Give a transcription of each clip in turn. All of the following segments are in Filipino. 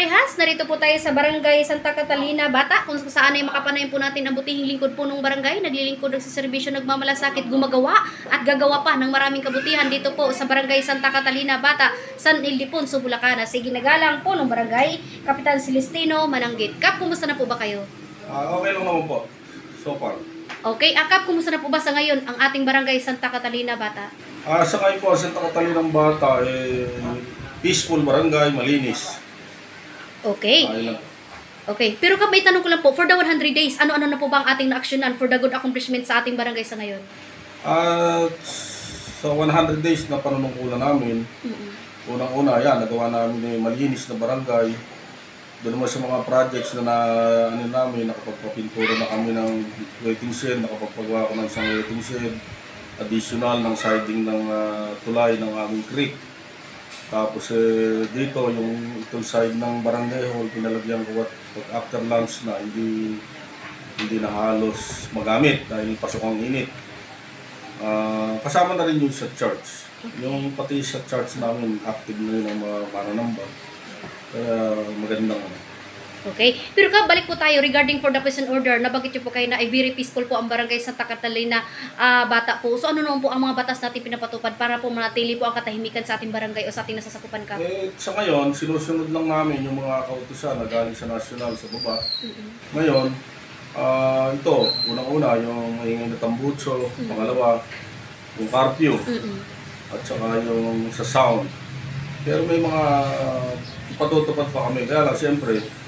kaparehas, narito po tayo sa Barangay Santa Catalina, Bata, kung saan ay makapanayin po natin ang butihing lingkod po ng barangay, naglilingkod ng serbisyo, nagmamalasakit, gumagawa at gagawa pa ng maraming kabutihan dito po sa Barangay Santa Catalina, Bata, San Ildefonso, Bulacan. Sige, nagalang po ng barangay, Kapitan Celestino Mananggit. Kap, kumusta na po ba kayo? Okay lang naman po, so far. Okay, Kap, kumusta na po ba sa ngayon ang ating Barangay Santa Catalina, Bata? Sa ngayon po, Santa Catalina ng Bata, peaceful barangay, malinis. Okay. Okay. Pero Kap, may tanong ko lang po, for the 100 days, ano-ano na po ba ang ating na-actionan for the good accomplishment sa ating barangay sa ngayon? Sa 100 days na panunungkulan namin, unang-una, nagawa namin yung malinis na barangay. Doon naman sa mga projects na namin, nakapagpapintura na kami ng waiting shed, nakapagpagawa ko ng isang waiting shed, additional ng siding ng tulay ng aming creek. Tapos dito, itong side ng barangay hall, pinalagyan ko after lunch na hindi na halos magamit dahil pasok ang init. Kasama na rin yung sa church. Yung pati sa church namin, active na yun ang mga mananamba. Kaya magandang Okay. Pero Kap, balik po tayo regarding for the peace and order. Nabanggit niyo po kayo na ay very peaceful po ang barangay Santa Catalina, Bata po. So ano naman po ang mga batas natin pinapatupad para po manatili po ang katahimikan sa ating barangay o sa ating nasasakupan, Kap? Sa ngayon, sinusunod lang namin yung mga kautusan na galing sa national sa baba. Ngayon, ito, unang-una, yung maingay na tambutso, pangalawa, yung curfew, at saka yung sa sound. Pero may mga ipatutupad pa kami. Kaya lang, siyempre,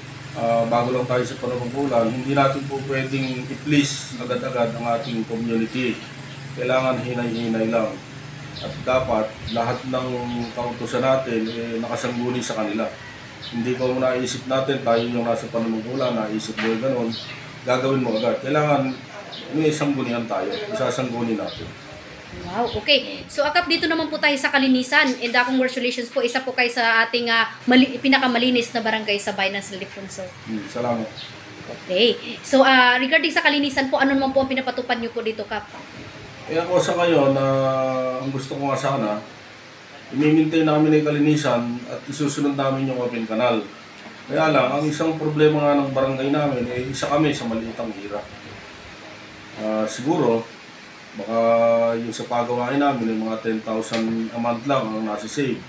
bago lang tayo sa panunungkulan, hindi natin po pwedeng i-please agad-agad ang ating community. Kailangan hinay-hinay lang. At dapat lahat ng kautusan natin nakasangguni sa kanila. Hindi ko naisip natin, tayo yung nasa panunungkulan, naisip mo yung ganun, gagawin mo agad. Kailangan may sanggunihan tayo, isasangguni natin. Wow, okay. So Kap, dito naman po tayo sa kalinisan. And congratulations po, isa po kayo sa ating pinakamalinis na barangay sa bayan ng San Ildefonso. Salamat. Okay. So regarding sa kalinisan po, ano naman po ang pinapatupad niyo po dito, Kap? Ako sa ngayon, ang gusto ko nga sana, i-maintain namin yung kalinisan at isusunod namin yung open canal. Kaya lang, ang isang problema nga ng barangay namin, isa kami sa maliitang hira. Siguro, baka yung sa pagawain namin, yung mga 10,000 a month lang ang nasi-save.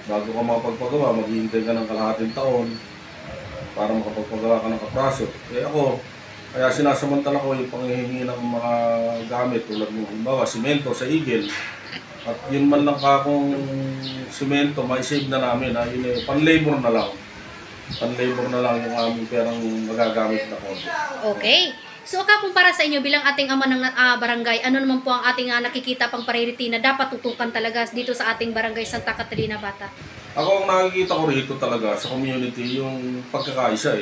Bago ka makapagpagawa, maghihintay ka ng kalahating taon para makapagpagawa ka ng kapraso. Ako, kaya sinasamantala ko yung panghihingi ng mga gamit tulad ng halimbawa, simento sa Eagle. At yun man lang kakong simento, may save na namin. Yun pan-labor na lang. Pan-labor na lang yung aming perang magagamit na konti. Okay. So Kap, para sa inyo bilang ating ama ng barangay, ano naman po ang ating nakikita pang priority na dapat tutukan talaga dito sa ating barangay Santa Catalina, Bata? Ako ang nakikita ko rito talaga sa community yung pagkakaisa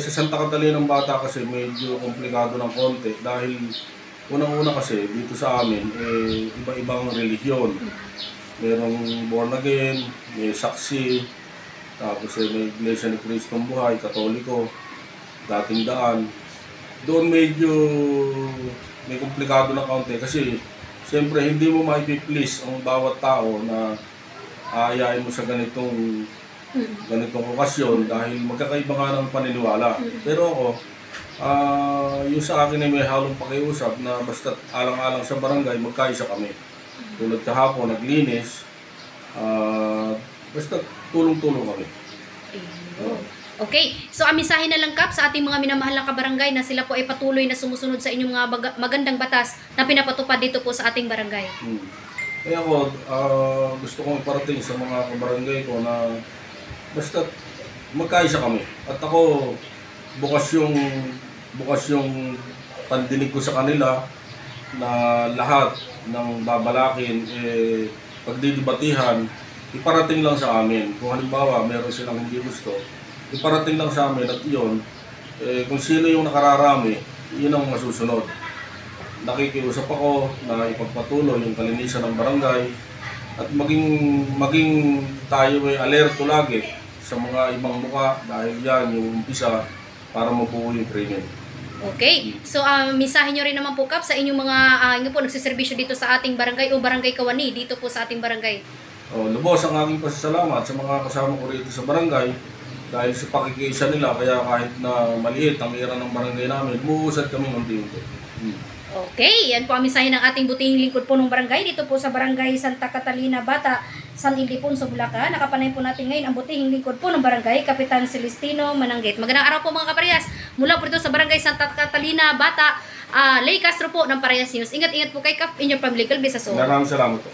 sa Santa Catalina ng Bata kasi medyo komplikado ng konti dahil unang-una kasi dito sa amin iba-ibang relihiyon. Merong born again, may saksi, tapos may Iglesia ni Cristong Buhay, Katoliko, dating daan. Doon medyo may komplikado na kaunti kasi siyempre hindi mo maipi-please ang bawat tao na aayain mo sa ganitong okasyon dahil magkakaiba nga ng paniniwala. Pero ako, yung sa akin ay may halong pakiusap na basta alang-alang sa barangay, magkaisa kami. Tulad kahapon, naglinis, basta tulong-tulong kami. Okay, so amisahin na lang, Kap, sa ating mga minamahal na kabarangay na sila po ay patuloy na sumusunod sa inyong mga magandang batas na pinapatupad dito po sa ating barangay. Kaya ako, gusto kong iparating sa mga kabarangay ko na basta magkaisa kami. At ako, bukas yung pandinig ko sa kanila na lahat ng babalakin, pagdidibatihan, iparating lang sa amin. Kung halimbawa, meron silang hindi gusto, iparating lang sa amin at yun, kung sino yung nakararami, yun ang masusunod. Nakikiusap ako na ipagpatuloy yung kalinisan ng barangay at maging tayo ay alerto lagi sa mga ibang muka dahil yan yung umpisa para mabuo yung krimen. Okay. So, mensahe nyo rin naman po, Kap, sa inyong mga nagsiservisyo dito sa ating barangay o barangay Kawani, dito po sa ating barangay. Lubos ang aking pasasalamat sa mga kasama ko rito sa barangay dahil sa pakikiisa nila, kaya kahit na maliit ang ira ng barangay namin, umuusad kami unti-unti. Okay, yan po ang mensahe ng ating butihing lingkod po ng barangay dito po sa barangay Santa Catalina, Bata, San Ildefonso, Bulacan. Nakapanayin po natin ngayon ang butihing lingkod po ng barangay, Kapitan Celestino Mananggit. Magandang araw po mga kaparehas. Mula po dito sa barangay Santa Catalina, Bata, Lay Castro po ng Parehas News. Ingat-ingat po kay Kap, inyong family. Kalbisa so. Maraming salamat po.